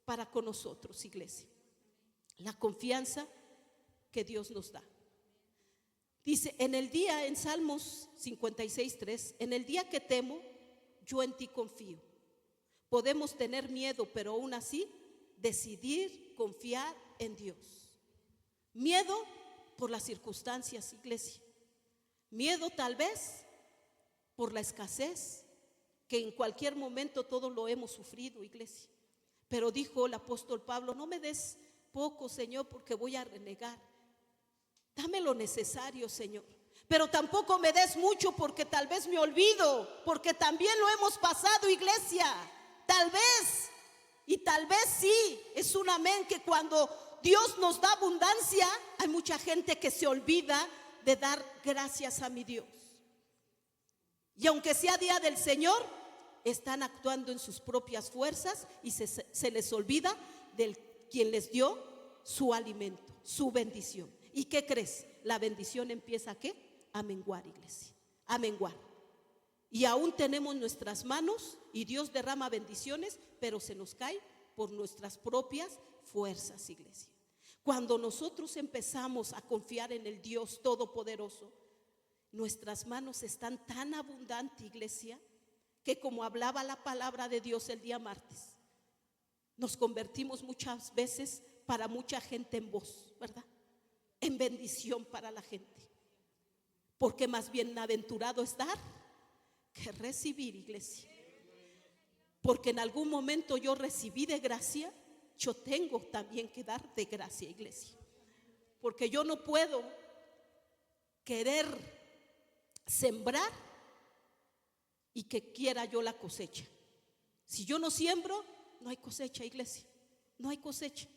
para con nosotros, iglesia. La confianza que Dios nos da. Dice en el día, en Salmos 56:3, en el día que temo, yo en ti confío. Podemos tener miedo, pero aún así decidir confiar en Dios. Miedo por las circunstancias, iglesia. Miedo tal vez por la escasez, que en cualquier momento todos lo hemos sufrido, iglesia. Pero dijo el apóstol Pablo: no me des poco, Señor, porque voy a renegar. Dame lo necesario, Señor. Pero tampoco me des mucho, porque tal vez me olvido, porque también lo hemos pasado, iglesia. Tal vez, y tal vez sí, es un amén, que cuando Dios nos da abundancia, hay mucha gente que se olvida de dar gracias a mi Dios. Y aunque sea día del Señor, están actuando en sus propias fuerzas y se les olvida del quien les dio su alimento, su bendición. ¿Y qué crees? La bendición empieza ¿a qué? A menguar, iglesia, a menguar. Y aún tenemos nuestras manos y Dios derrama bendiciones, pero se nos cae por nuestras propias fuerzas, iglesia. Cuando nosotros empezamos a confiar en el Dios Todopoderoso, nuestras manos están tan abundantes, iglesia, que como hablaba la palabra de Dios el día martes, nos convertimos muchas veces para mucha gente en voz, ¿verdad? En bendición para la gente. Porque más bienaventurado es dar que recibir, iglesia. Porque en algún momento yo recibí de gracia, yo tengo también que dar de gracia, iglesia. Porque yo no puedo querer sembrar y que quiera yo la cosecha. Si yo no siembro, no hay cosecha, iglesia. No hay cosecha.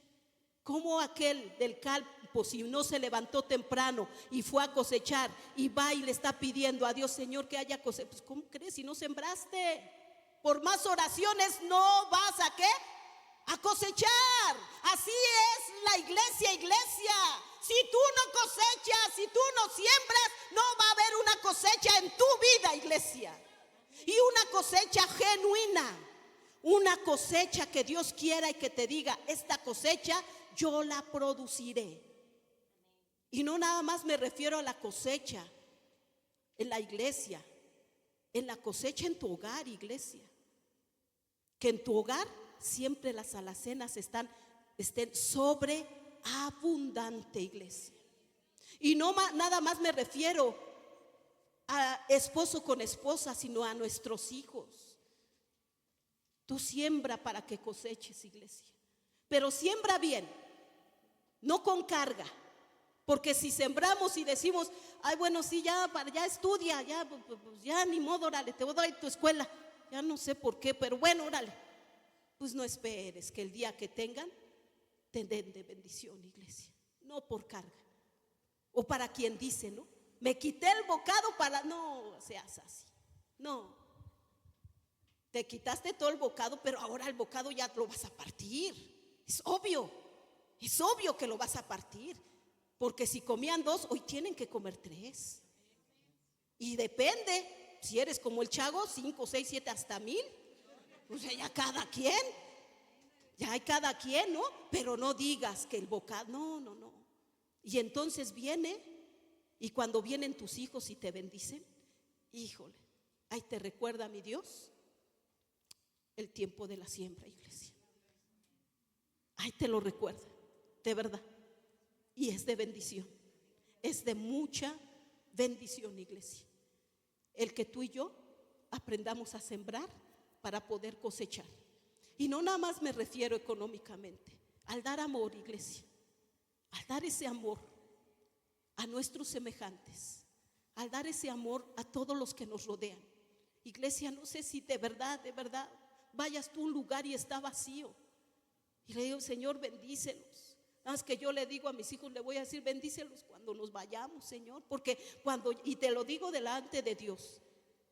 ¿Cómo aquel del campo, si no se levantó temprano y fue a cosechar, y va y le está pidiendo a Dios: Señor, que haya cosecha? Pues ¿cómo crees si no sembraste? Por más oraciones no vas ¿a qué? A cosechar. Así es la iglesia, iglesia. Si tú no cosechas, si tú no siembras, no va a haber una cosecha en tu vida, iglesia. Y una cosecha genuina, una cosecha que Dios quiera y que te diga: esta cosecha yo la produciré. Y no nada más me refiero a la cosecha en la iglesia, en la cosecha en tu hogar, iglesia. Que en tu hogar siempre las alacenas estén sobreabundante, iglesia. Y no nada más me refiero a esposo con esposa, sino a nuestros hijos. Tú siembra para que coseches, iglesia. Pero siembra bien, no con carga. Porque si sembramos y decimos: ay, bueno, sí, ya estudia, ya ni modo, órale, te voy a dar a tu escuela. Ya no sé por qué, pero bueno, órale. Pues no esperes que el día que tengan te den de bendición, iglesia. No por carga. O para quien dice, ¿no? Me quité el bocado para... No seas así. No. Te quitaste todo el bocado, pero ahora el bocado ya lo vas a partir. Es obvio que lo vas a partir. Porque si comían 2, hoy tienen que comer 3. Y depende, si eres como el Chago, 5, 6, 7, hasta 1000. O sea, ya cada quien. Ya hay cada quien, ¿no? Pero no digas que el bocado, no. Y entonces viene, y cuando vienen tus hijos y te bendicen, híjole, ahí te recuerda mi Dios el tiempo de la siembra, iglesia. Ahí te lo recuerda, de verdad. Y es de bendición, es de mucha bendición, iglesia. El que tú y yo aprendamos a sembrar para poder cosechar. Y no nada más me refiero económicamente, al dar amor, iglesia, al dar ese amor a nuestros semejantes, al dar ese amor a todos los que nos rodean. Iglesia, no sé si de verdad vayas tú a un lugar y está vacío y le digo: Señor, bendícelos. Nada más que yo le digo a mis hijos, le voy a decir: bendícelos cuando nos vayamos, Señor. Porque y te lo digo delante de Dios,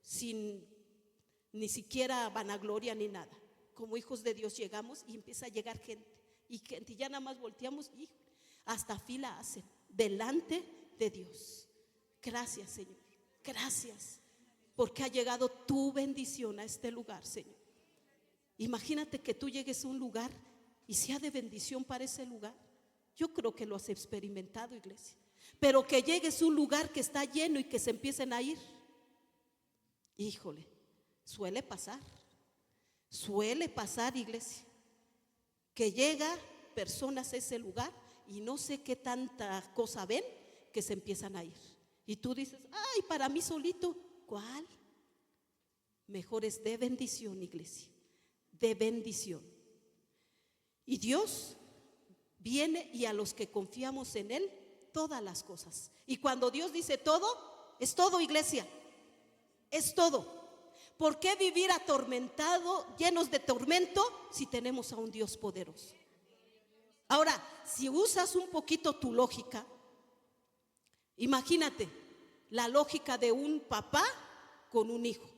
sin ni siquiera vanagloria ni nada. Como hijos de Dios llegamos y empieza a llegar gente, y ya nada más volteamos y hasta fila hacen delante de Dios. Gracias, Señor, gracias, porque ha llegado tu bendición a este lugar, Señor. Imagínate que tú llegues a un lugar y sea de bendición para ese lugar. Yo creo que lo has experimentado, iglesia. Pero que llegues a un lugar que está lleno y que se empiecen a ir, híjole, suele pasar, iglesia, que llega personas a ese lugar y no sé qué tanta cosa ven que se empiezan a ir. Y tú dices: ay, para mí solito. ¿Cuál? Mejor es de bendición, iglesia, de bendición. Y Dios viene, y a los que confiamos en Él, todas las cosas. Y cuando Dios dice todo, es todo, iglesia, es todo. ¿Por qué vivir atormentado, llenos de tormento, si tenemos a un Dios poderoso? Ahora, si usas un poquito tu lógica, imagínate la lógica de un papá con un hijo.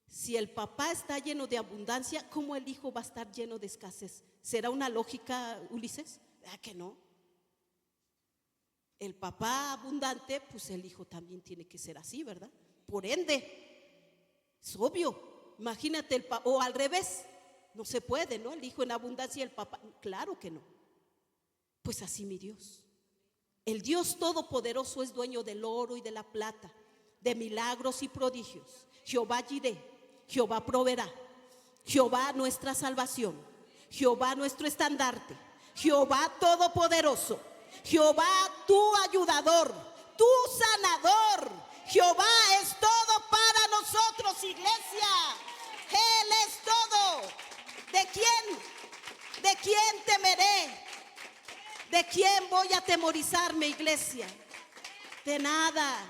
Si el papá está lleno de abundancia, ¿cómo el hijo va a estar lleno de escasez? ¿Será una lógica, Ulises? ¿Verdad que no? El papá abundante, pues el hijo también tiene que ser así, ¿verdad? Por ende, es obvio. Imagínate el papá, o al revés, no se puede, ¿no? El hijo en abundancia y el papá, claro que no. Pues así mi Dios. El Dios todopoderoso es dueño del oro y de la plata, de milagros y prodigios. Jehová Jireh, Jehová proveerá, Jehová nuestra salvación, Jehová nuestro estandarte, Jehová todopoderoso, Jehová tu ayudador, tu sanador. Jehová es todo para nosotros, iglesia. Él es todo. ¿De quién temeré? ¿De quién voy a atemorizarme, iglesia? De nada,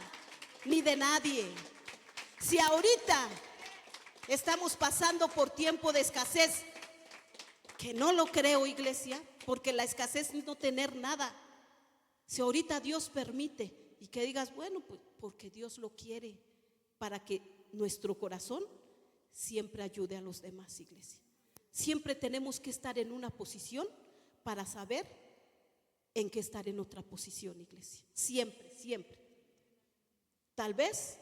ni de nadie. Si ahorita estamos pasando por tiempo de escasez, que no lo creo, iglesia, porque la escasez es no tener nada. Si ahorita Dios permite, y que digas, bueno, pues porque Dios lo quiere, para que nuestro corazón siempre ayude a los demás, iglesia. Siempre tenemos que estar en una posición para saber en qué estar en otra posición, iglesia. Siempre, siempre. Tal vez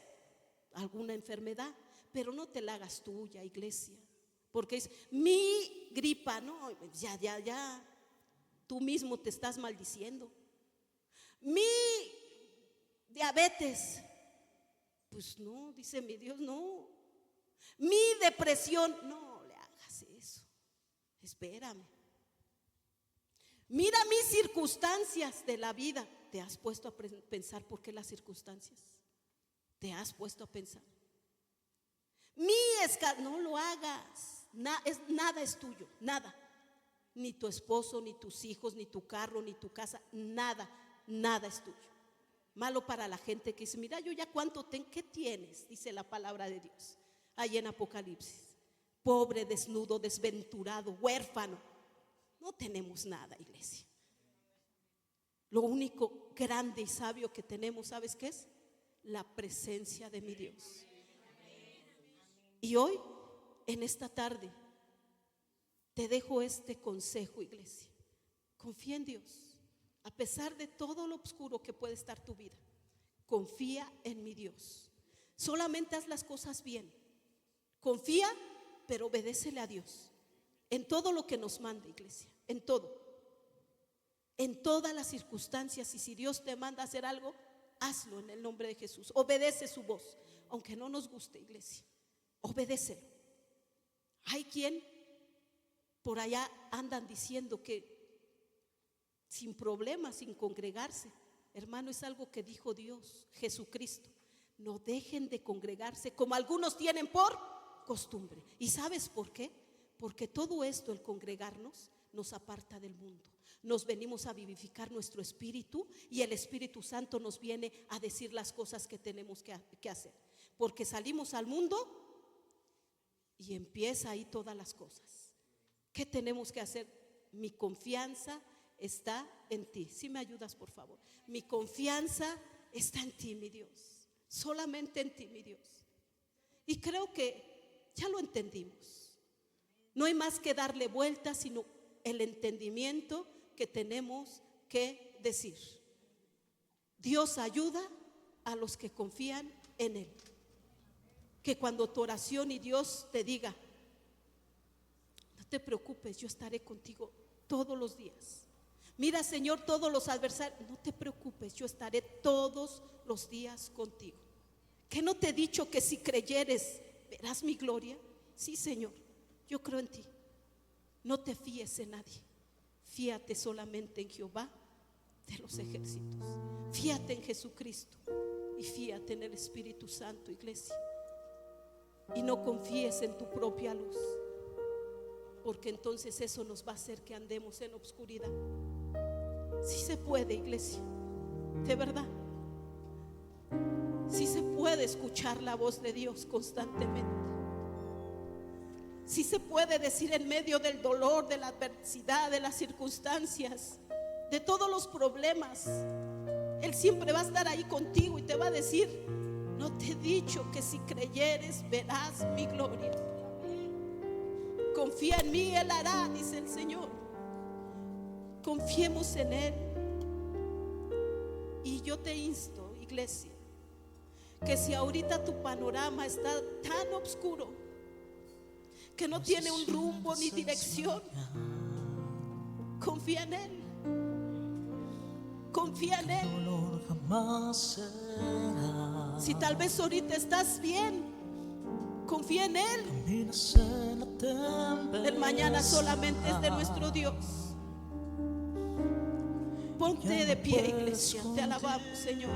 alguna enfermedad, pero no te la hagas tuya, iglesia. Porque es mi gripa, no, ya, tú mismo te estás maldiciendo. Mi diabetes, pues no, dice mi Dios, no. Mi depresión, no le hagas eso. Espérame. Mira mis circunstancias de la vida. ¿Te has puesto a pensar por qué las circunstancias? ¿Te has puesto a pensar? No lo hagas. Nada es tuyo, nada. Ni tu esposo, ni tus hijos, ni tu carro, ni tu casa, nada es tuyo. Malo para la gente que dice, mira, yo ya cuánto tengo, ¿qué tienes? Dice la palabra de Dios ahí en Apocalipsis. Pobre, desnudo, desventurado, huérfano. No tenemos nada, iglesia. Lo único grande y sabio que tenemos, ¿sabes qué es? La presencia de mi Dios. Y hoy, en esta tarde, te dejo este consejo, iglesia. Confía en Dios. A pesar de todo lo oscuro que puede estar tu vida, confía en mi Dios. Solamente haz las cosas bien. Confía, pero obedécele a Dios. En todo lo que nos mande, iglesia. En todo. En todas las circunstancias. Y si Dios te manda a hacer algo, hazlo en el nombre de Jesús. Obedece su voz. Aunque no nos guste, iglesia. Obedécelo. Hay quien por allá andan diciendo que sin problemas, sin congregarse. Hermano, es algo que dijo Dios, Jesucristo. No dejen de congregarse como algunos tienen por costumbre. ¿Y sabes por qué? Porque todo esto, el congregarnos, nos aparta del mundo. Nos venimos a vivificar nuestro espíritu, y el Espíritu Santo nos viene a decir las cosas que tenemos que hacer. Porque salimos al mundo y empieza ahí todas las cosas. ¿Qué tenemos que hacer? Mi confianza está en ti. Si me ayudas, por favor. Mi confianza está en ti, mi Dios. Solamente en ti, mi Dios. Y creo que ya lo entendimos. No hay más que darle vuelta, sino el entendimiento que tenemos que decir. Dios ayuda a los que confían en Él. Que cuando tu oración y Dios te diga, no te preocupes, yo estaré contigo todos los días. Mira, Señor, todos los adversarios, no te preocupes, yo estaré todos los días contigo. ¿Que no te he dicho que si creyeres verás mi gloria? Sí, Señor, yo creo en ti. No te fíes en nadie. Fíate solamente en Jehová de los ejércitos. Fíate en Jesucristo y fíate en el Espíritu Santo, iglesia. Y no confíes en tu propia luz. porque entonces eso nos va a hacer que andemos en obscuridad. Sí se puede, iglesia, de verdad. Sí se puede escuchar la voz de Dios constantemente. Sí se puede decir en medio del dolor, de la adversidad, de las circunstancias, de todos los problemas, Él siempre va a estar ahí contigo y te va a decir: no te he dicho que si creyeres verás mi gloria. Confía en mí, Él hará, dice el Señor. Confiemos en Él. Y yo te insto, iglesia, que si ahorita tu panorama está tan oscuro que no tiene un rumbo ni dirección, confía en Él. Confía en Él. Si tal vez ahorita estás bien, confía en Él. El mañana solamente es de nuestro Dios. Ponte de pie, iglesia, te alabamos, Señor.